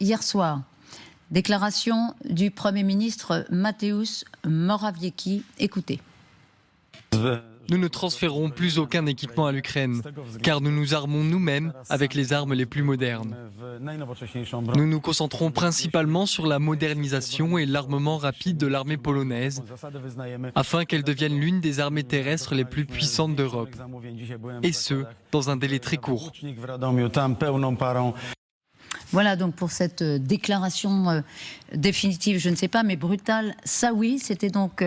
Hier soir, déclaration du Premier ministre Mateusz Morawiecki. Écoutez. Nous ne transférons plus aucun équipement à l'Ukraine, car nous nous armons nous-mêmes avec les armes les plus modernes. Nous nous concentrons principalement sur la modernisation et l'armement rapide de l'armée polonaise, afin qu'elle devienne l'une des armées terrestres les plus puissantes d'Europe, et ce, dans un délai très court. Voilà donc pour cette déclaration définitive, je ne sais pas, mais brutale. Ça oui, c'était donc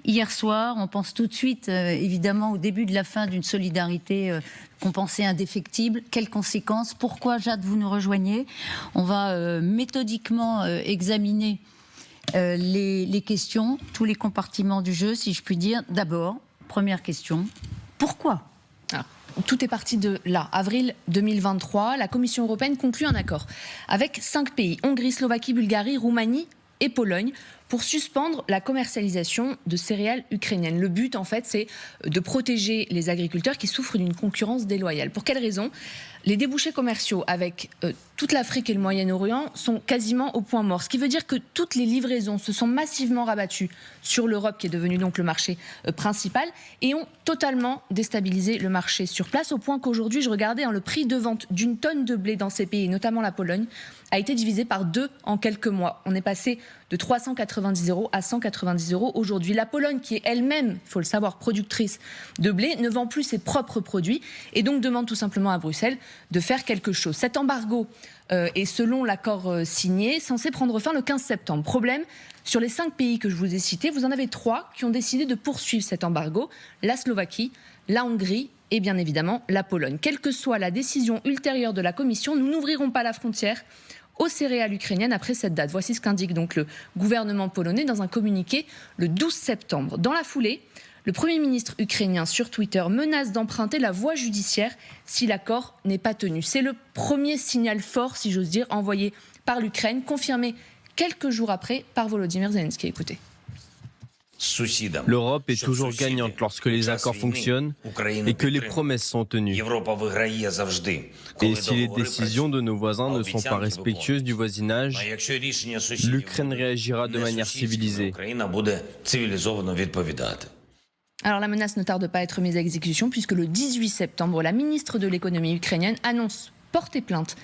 hier soir. On pense tout de suite, évidemment, au début de la fin d'une solidarité qu'on pensait indéfectible. Quelles conséquences? Pourquoi, Jade, vous nous rejoignez? On va méthodiquement examiner les questions, tous les compartiments du jeu, si je puis dire. D'abord, première question, pourquoi? Tout est parti de là. Avril 2023, la Commission européenne conclut un accord avec 5 pays, Hongrie, Slovaquie, Bulgarie, Roumanie et Pologne, pour suspendre la commercialisation de céréales ukrainiennes. Le but, en fait, c'est de protéger les agriculteurs qui souffrent d'une concurrence déloyale. Pour quelles raisons? Les débouchés commerciaux avec toute l'Afrique et le Moyen-Orient sont quasiment au point mort. Ce qui veut dire que toutes les livraisons se sont massivement rabattues sur l'Europe, qui est devenue donc le marché principal, et ont totalement déstabilisé le marché sur place, au point qu'aujourd'hui, je regardais, le prix de vente d'une tonne de blé dans ces pays, notamment la Pologne, a été divisé par 2 en quelques mois. On est passé de 390 € à 190 € aujourd'hui. La Pologne, qui est elle-même, il faut le savoir, productrice de blé, ne vend plus ses propres produits et donc demande tout simplement à Bruxelles de faire quelque chose. Cet embargo est, selon l'accord signé, censé prendre fin le 15 septembre. Problème, sur les 5 pays que je vous ai cités, vous en avez 3 qui ont décidé de poursuivre cet embargo: la Slovaquie, la Hongrie et bien évidemment la Pologne. Quelle que soit la décision ultérieure de la Commission, nous n'ouvrirons pas la frontière aux céréales ukrainiennes après cette date. Voici ce qu'indique donc le gouvernement polonais dans un communiqué le 12 septembre. Dans la foulée, le Premier ministre ukrainien sur Twitter menace d'emprunter la voie judiciaire si l'accord n'est pas tenu. C'est le premier signal fort, si j'ose dire, envoyé par l'Ukraine, confirmé quelques jours après par Volodymyr Zelensky. Écoutez. L'Europe est toujours gagnante lorsque les accords fonctionnent et que les promesses sont tenues. Et si les décisions de nos voisins ne sont pas respectueuses du voisinage, l'Ukraine réagira de manière civilisée. Alors la menace ne tarde pas à être mise à exécution, puisque le 18 septembre, la ministre de l'économie ukrainienne annonce porter plainte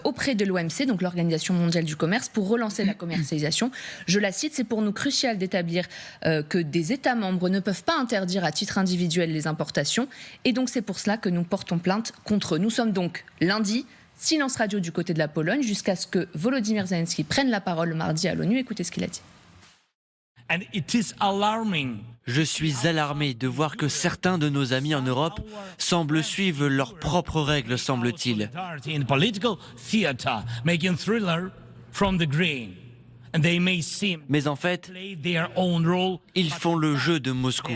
auprès de l'OMC, donc l'Organisation mondiale du commerce, pour relancer la commercialisation. Je la cite: c'est pour nous crucial d'établir que des États membres ne peuvent pas interdire à titre individuel les importations, et donc c'est pour cela que nous portons plainte contre eux. Nous sommes donc lundi, silence radio du côté de la Pologne, jusqu'à ce que Volodymyr Zelensky prenne la parole le mardi à l'ONU. Écoutez ce qu'il a dit. Je suis alarmé de voir que certains de nos amis en Europe semblent suivre leurs propres règles, semble-t-il. Mais en fait, ils font le jeu de Moscou.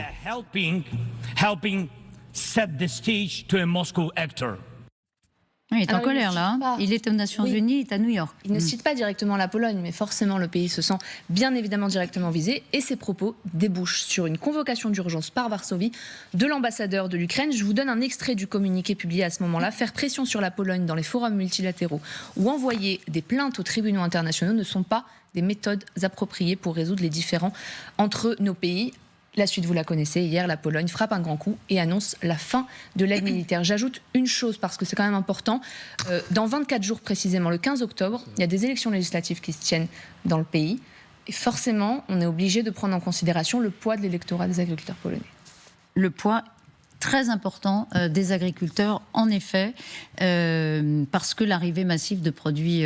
Il est en colère là, pas. Il est aux Nations Unies, il est à New York. Il ne cite pas directement la Pologne, mais forcément le pays se sent bien évidemment directement visé, et ses propos débouchent sur une convocation d'urgence par Varsovie de l'ambassadeur de l'Ukraine. Je vous donne un extrait du communiqué publié à ce moment-là. Faire pression sur la Pologne dans les forums multilatéraux ou envoyer des plaintes aux tribunaux internationaux ne sont pas des méthodes appropriées pour résoudre les différends entre nos pays. La suite, vous la connaissez. Hier, la Pologne frappe un grand coup et annonce la fin de l'aide militaire. J'ajoute une chose, parce que c'est quand même important. Dans 24 jours précisément, le 15 octobre, il y a des élections législatives qui se tiennent dans le pays. Et forcément, on est obligé de prendre en considération le poids de l'électorat des agriculteurs polonais. Le poids très important des agriculteurs, en effet, parce que l'arrivée massive de produits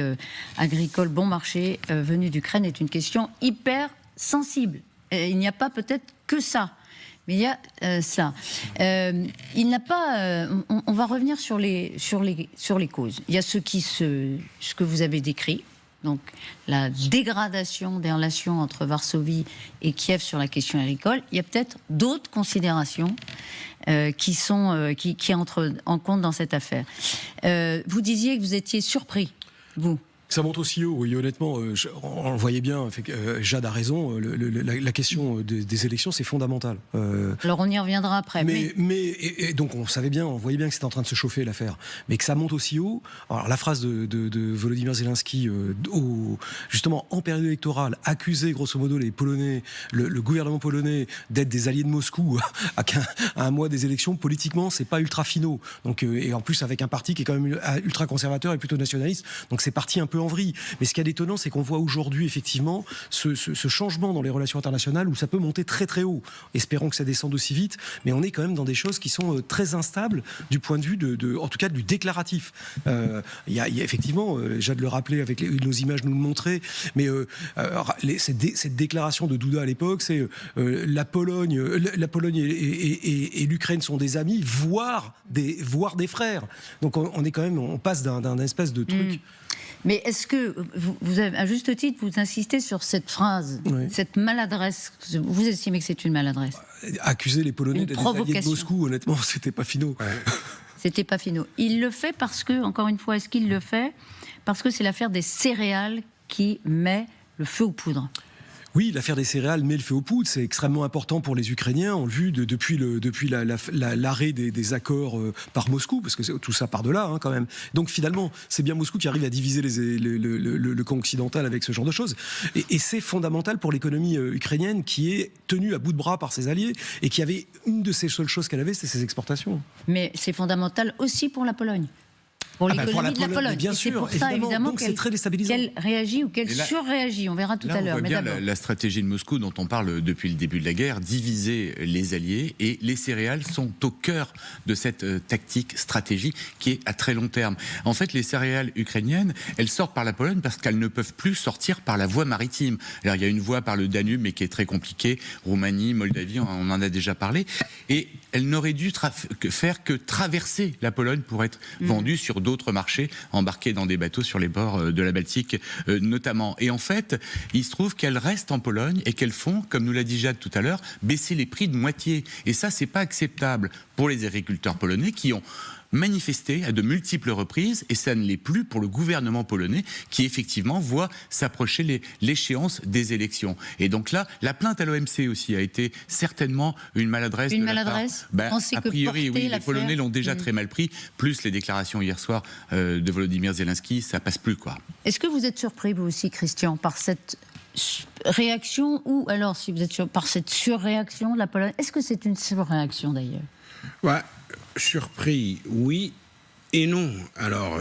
agricoles bon marché venus d'Ukraine est une question hyper sensible. Il n'y a pas peut-être que ça, mais il y a ça. Il n'a pas. On va revenir sur les causes. Il y a ce que vous avez décrit, donc la dégradation des relations entre Varsovie et Kiev sur la question agricole. Il y a peut-être d'autres considérations qui entrent en compte dans cette affaire. Vous disiez que vous étiez surpris, vous. Ça monte aussi haut, oui, honnêtement, on le voyait bien, Jade a raison, la question des élections, c'est fondamental. Alors on y reviendra après. Et donc on voyait bien que c'était en train de se chauffer l'affaire, mais que ça monte aussi haut. Alors la phrase de Volodymyr Zelensky, justement en période électorale, accuser grosso modo les Polonais, le gouvernement polonais d'être des alliés de Moscou à un mois des élections, politiquement, c'est pas ultra finaux. Donc, et en plus avec un parti qui est quand même ultra conservateur et plutôt nationaliste, donc c'est parti un peu en vrille. Mais ce qui est étonnant, c'est qu'on voit aujourd'hui effectivement ce changement dans les relations internationales où ça peut monter très très haut. Espérons que ça descende aussi vite, mais on est quand même dans des choses qui sont très instables du point de vue en tout cas du déclaratif. Il y a effectivement, Jade le rappelait avec nos images nous le montraient, mais cette déclaration de Douda à l'époque, c'est la Pologne et l'Ukraine sont des amis, voire des frères. Donc on passe d'un espèce de truc. Mais est-ce que, vous avez, à juste titre, vous insistez sur cette phrase, cette maladresse, vous estimez que c'est une maladresse? Accuser les Polonais d'être des alliés de Moscou, honnêtement, c'était pas finaux. C'était pas finaux. Il le fait parce que, encore une fois, est-ce qu'il le fait parce que c'est l'affaire des céréales qui met le feu aux poudres? Oui, l'affaire des céréales met le feu aux poudres. C'est extrêmement important pour les Ukrainiens. On l'a vu depuis l'arrêt des accords par Moscou, parce que tout ça part de là quand même. Donc finalement, c'est bien Moscou qui arrive à diviser le camp occidental avec ce genre de choses. Et c'est fondamental pour l'économie ukrainienne qui est tenue à bout de bras par ses alliés et qui avait une de ses seules choses qu'elle avait, c'était ses exportations. Mais c'est fondamental aussi pour la Pologne. Pour l'économie de la Pologne. Bien sûr, c'est pour ça, évidemment, c'est très déstabilisant. qu'elle réagit ou qu'elle surréagit. On verra tout à l'heure. On voit bien la stratégie de Moscou dont on parle depuis le début de la guerre, diviser les alliés, et les céréales sont au cœur de cette tactique, stratégie qui est à très long terme. En fait, les céréales ukrainiennes, elles sortent par la Pologne parce qu'elles ne peuvent plus sortir par la voie maritime. Alors il y a une voie par le Danube, mais qui est très compliquée. Roumanie, Moldavie, on en a déjà parlé. Et elles n'auraient dû faire que traverser la Pologne pour être vendues sur d'autres marchés, embarqués dans des bateaux sur les bords de la Baltique notamment. Et en fait, il se trouve qu'elles restent en Pologne et qu'elles font, comme nous l'a dit Jade tout à l'heure, baisser les prix de moitié. Et ça, c'est pas acceptable pour les agriculteurs polonais qui ont manifesté à de multiples reprises, et ça ne l'est plus pour le gouvernement polonais qui effectivement voit s'approcher l'échéance des élections. Et donc là, la plainte à l'OMC aussi a été certainement une maladresse. Une maladresse ? A priori, oui, les Polonais l'ont déjà très mal pris, plus les déclarations hier soir de Volodymyr Zelensky, ça passe plus, quoi. Est-ce que vous êtes surpris, vous aussi, Christian, par cette réaction, ou alors, si vous êtes par cette surréaction de la Pologne? Est-ce que c'est une surréaction, d'ailleurs? Surpris, oui et non. Alors,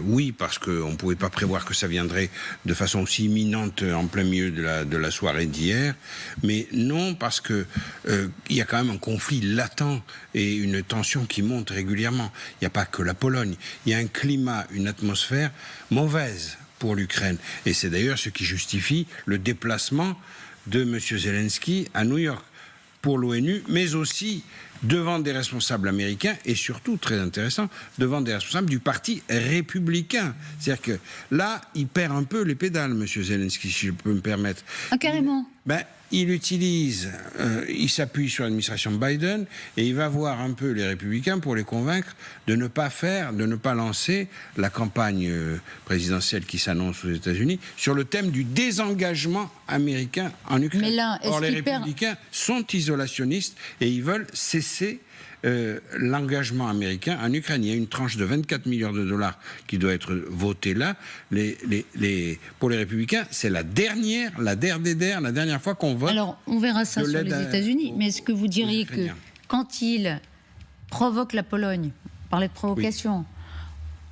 oui, parce qu'on ne pouvait pas prévoir que ça viendrait de façon aussi imminente en plein milieu de la soirée d'hier. Mais non, parce que il y a quand même un conflit latent et une tension qui monte régulièrement. Il n'y a pas que la Pologne. Il y a un climat, une atmosphère mauvaise pour l'Ukraine. Et c'est d'ailleurs ce qui justifie le déplacement de M. Zelensky à New York pour l'ONU, mais aussi devant des responsables américains et surtout, très intéressant, devant des responsables du parti républicain. C'est-à-dire que là, il perd un peu les pédales, M. Zelensky, si je peux me permettre. Ah, carrément. Il s'appuie sur l'administration Biden et il va voir un peu les républicains pour les convaincre de ne pas lancer la campagne présidentielle qui s'annonce aux États-Unis sur le thème du désengagement américain en Ukraine. Mais là, or, les républicains sont isolationnistes et ils veulent cesser l'engagement américain en Ukraine. Il y a une tranche de 24 milliards de dollars qui doit être votée là. Pour les républicains, c'est la dernière fois qu'on vote. Alors, on verra ça sur les États-Unis. Mais est-ce que vous diriez que quand il provoque la Pologne, on parlait de provocation,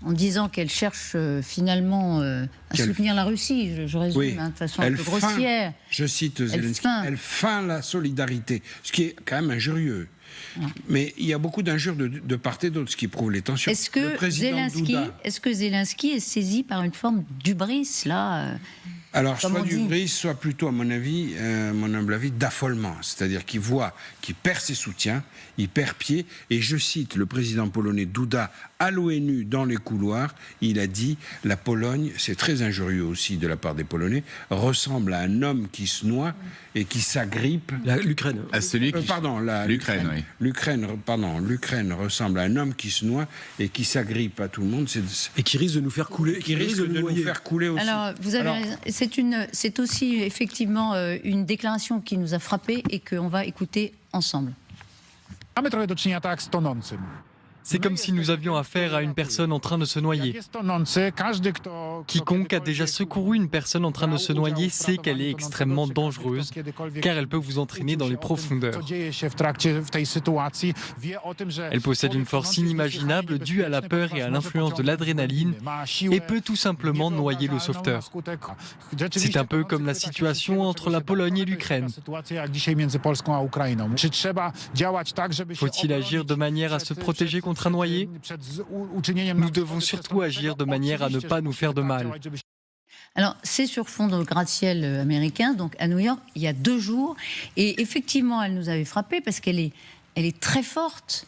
en disant qu'elle cherche finalement à soutenir la Russie, je résume de façon un peu grossière. Je cite Zelensky, elle feint la solidarité, ce qui est quand même injurieux. Mais il y a beaucoup d'injures de part et d'autre, ce qui prouve les tensions. Est-ce que Zelensky est saisi par une forme d'hubris, là Alors, soit d'hubris, soit plutôt, à mon humble avis, d'affolement. C'est-à-dire qu'il voit qu'il perd ses soutiens, il perd pied, et je cite le président polonais Duda à l'ONU, dans les couloirs, il a dit la Pologne, c'est très injurieux aussi de la part des Polonais, ressemble à un homme qui se noie et qui s'agrippe. L'Ukraine. À celui qui... l'Ukraine, oui. L'Ukraine ressemble à un homme qui se noie et qui s'agrippe à tout le monde. Et qui risque de nous faire couler. Qui risque de nous faire couler aussi. Alors, vous avez raison. C'est aussi effectivement une déclaration qui nous a frappés et qu'on va écouter ensemble. C'est comme si nous avions affaire à une personne en train de se noyer. Quiconque a déjà secouru une personne en train de se noyer sait qu'elle est extrêmement dangereuse, car elle peut vous entraîner dans les profondeurs. Elle possède une force inimaginable due à la peur et à l'influence de l'adrénaline et peut tout simplement noyer le sauveteur. C'est un peu comme la situation entre la Pologne et l'Ukraine. Faut-il agir de manière à se protéger contre un noyé? Nous devons surtout agir de manière à ne pas nous faire de mal. Alors, c'est sur fond de gratte-ciel américain, donc à New York, il y a 2 jours. Et effectivement, elle nous avait frappés parce qu'elle est très forte.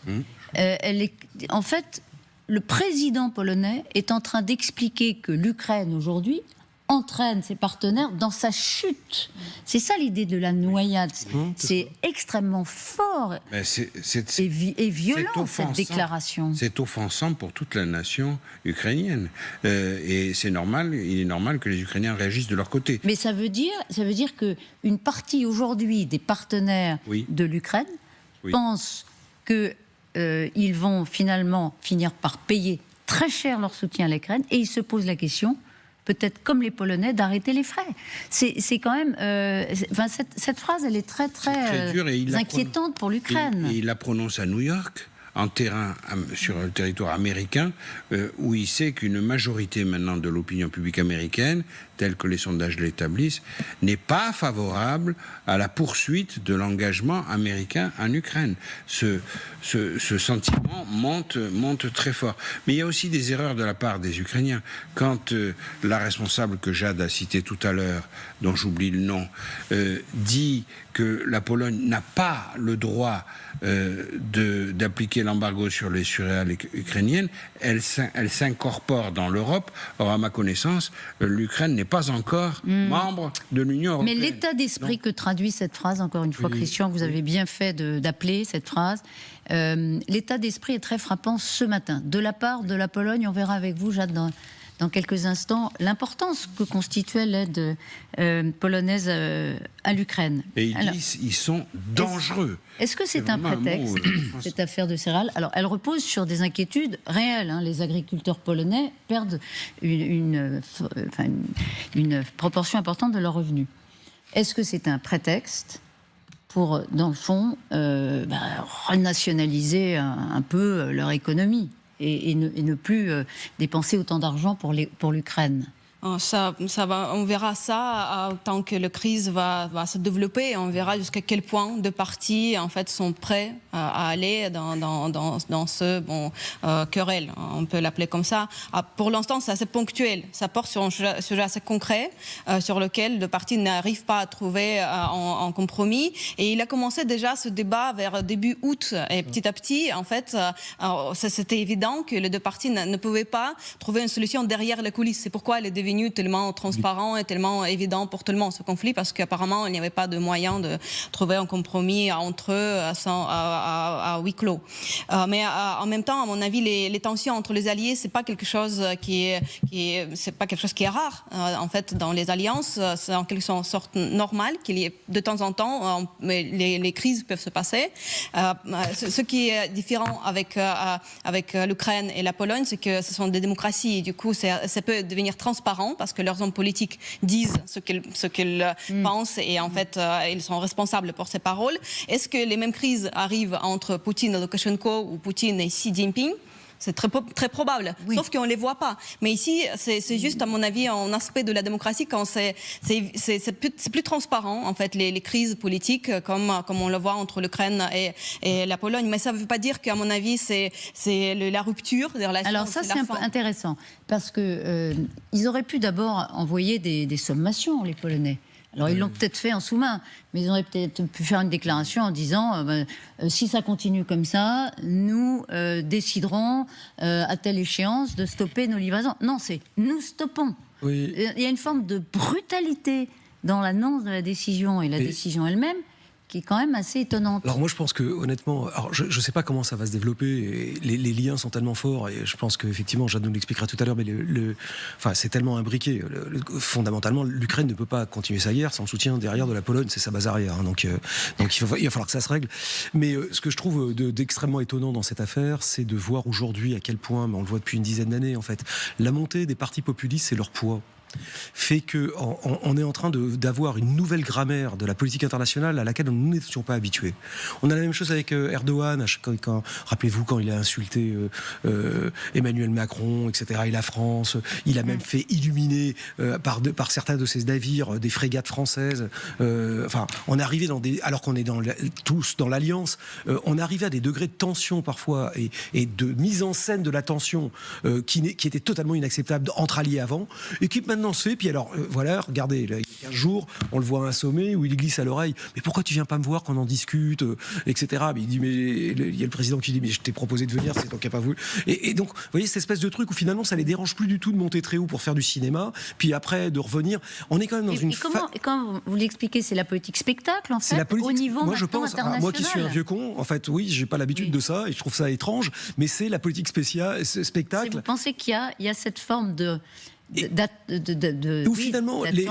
En fait, le président polonais est en train d'expliquer que l'Ukraine, aujourd'hui, entraîne ses partenaires dans sa chute. C'est ça l'idée de la noyade. C'est extrêmement fort et violent, cette déclaration. C'est offensant pour toute la nation ukrainienne. Et c'est normal, il est normal que les Ukrainiens réagissent de leur côté. Mais ça veut dire qu'une partie aujourd'hui des partenaires de l'Ukraine pensent qu'ils vont finalement finir par payer très cher leur soutien à l'Ukraine et ils se posent la question, peut-être comme les Polonais, d'arrêter les frais. C'est quand même... cette phrase, elle est très, très inquiétante pour l'Ukraine. Et il la prononce à New York, sur le territoire américain, où il sait qu'une majorité maintenant de l'opinion publique américaine, telle que les sondages l'établissent, n'est pas favorable à la poursuite de l'engagement américain en Ukraine. Ce sentiment monte très fort. Mais il y a aussi des erreurs de la part des Ukrainiens. Quand la responsable que Jade a citée tout à l'heure, dont j'oublie le nom, dit que la Pologne n'a pas le droit d'appliquer l'embargo sur les céréales ukrainiennes, elle s'incorpore dans l'Europe. Or, à ma connaissance, l'Ukraine n'est pas encore membre de l'Union européenne. Mais l'état d'esprit que traduit cette phrase, encore une fois, Christian, vous avez bien fait d'appeler cette phrase, l'état d'esprit est très frappant ce matin. De la part de la Pologne, on verra avec vous, Jade, dans quelques instants, l'importance que constituait l'aide polonaise à l'Ukraine. Et ils disent ils sont dangereux. Est-ce que c'est un prétexte, cette affaire de céréales? Alors, elle repose sur des inquiétudes réelles. Les agriculteurs polonais perdent une proportion importante de leurs revenus. Est-ce que c'est un prétexte pour, dans le fond, renationaliser un peu leur économie et ne plus dépenser autant d'argent pour l'Ukraine? On verra ça tant que la crise va se développer. On verra jusqu'à quel point deux parties en fait sont prêts à aller dans ce querelle. On peut l'appeler comme ça. Pour l'instant, c'est assez ponctuel. Ça porte sur un sujet assez concret sur lequel deux parties n'arrivent pas à trouver un compromis. Et il a commencé déjà ce débat vers début août. Et petit à petit, en fait, c'était évident que les deux parties ne pouvaient pas trouver une solution derrière les coulisses. C'est pourquoi elle est devenue tellement transparent et tellement évident pour tout le monde, ce conflit, parce qu'apparemment, il n'y avait pas de moyen de trouver un compromis entre eux à huis clos. Mais en même temps, à mon avis, les tensions entre les alliés, c'est pas quelque chose qui est rare. En fait, dans les alliances, c'est en quelque sorte normal qu'il y ait de temps en temps, mais les crises peuvent se passer. Ce qui est différent avec l'Ukraine et la Pologne, c'est que ce sont des démocraties, et du coup, ça peut devenir transparent parce que leurs hommes politiques disent ce qu'ils pensent et en fait, ils sont responsables pour ces paroles. Est-ce que les mêmes crises arrivent entre Poutine et Lukashenko ou Poutine et Xi Jinping? C'est très probable, sauf qu'on ne les voit pas. Mais ici, c'est juste, à mon avis, un aspect de la démocratie quand c'est plus transparent, en fait, les crises politiques, comme on le voit entre l'Ukraine et la Pologne. Mais ça ne veut pas dire qu'à mon avis, c'est la rupture des relations. Alors ça, c'est intéressant, parce qu'ils auraient pu d'abord envoyer des sommations, les Polonais. Alors ils l'ont peut-être fait en sous-main, mais ils auraient peut-être pu faire une déclaration en disant si ça continue comme ça, nous déciderons à telle échéance de stopper nos livraisons. Non, c'est nous stoppons. Oui. Il y a une forme de brutalité dans l'annonce de la décision et la décision elle-même qui est quand même assez étonnante. Alors moi je pense que honnêtement, alors je ne sais pas comment ça va se développer, et les liens sont tellement forts, et je pense qu'effectivement, Jade nous l'expliquera tout à l'heure, mais enfin, c'est tellement imbriqué. Fondamentalement, l'Ukraine ne peut pas continuer sa guerre sans le soutien derrière de la Pologne, c'est sa base arrière. Hein, donc il va falloir que ça se règle. Mais ce que je trouve d'extrêmement étonnant dans cette affaire, c'est de voir aujourd'hui à quel point, mais on le voit depuis une dizaine d'années en fait, la montée des partis populistes et leur poids fait qu'on est en train d'avoir une nouvelle grammaire de la politique internationale à laquelle nous n'étions pas habitués. On a la même chose avec Erdogan. Rappelez-vous quand il a insulté Emmanuel Macron, etc., et la France. Il a même fait illuminer par certains de ses navires des frégates françaises. Enfin, on est arrivé alors qu'on est tous dans l'Alliance, on est arrivé à des degrés de tension parfois et de mise en scène de la tension qui était totalement inacceptable entre alliés avant, et qui maintenant se fait. Puis alors, voilà, regardez, là, il y a 15 jours, on le voit à un sommet où il glisse à l'oreille « Mais pourquoi tu viens pas me voir qu'on en discute ?» etc. Mais il dit « Mais il y a le président qui dit « Mais je t'ai proposé de venir, c'est toi qui n'as pas voulu. » Et donc, vous voyez, cette espèce de truc où finalement, ça les dérange plus du tout de monter très haut pour faire du cinéma, puis après de revenir. On est quand même dans une... Et comment vous l'expliquez, c'est la politique spectacle, en fait, au niveau moi, je pense, moi qui suis un vieux con, en fait, oui, j'ai pas l'habitude de ça, et je trouve ça étrange, mais c'est la politique spectacle. Vous pensez qu'il y a cette forme de... où finalement les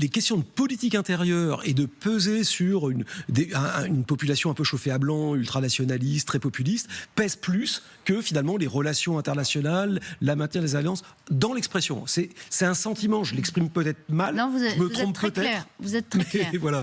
questions de politique intérieure et de peser sur une population un peu chauffée à blanc, ultranationaliste, très populiste, pèsent plus que finalement les relations internationales, la maintien des alliances dans l'expression. C'est un sentiment, je l'exprime peut-être mal, non, je me trompe peut-être. Vous êtes très clair. Voilà.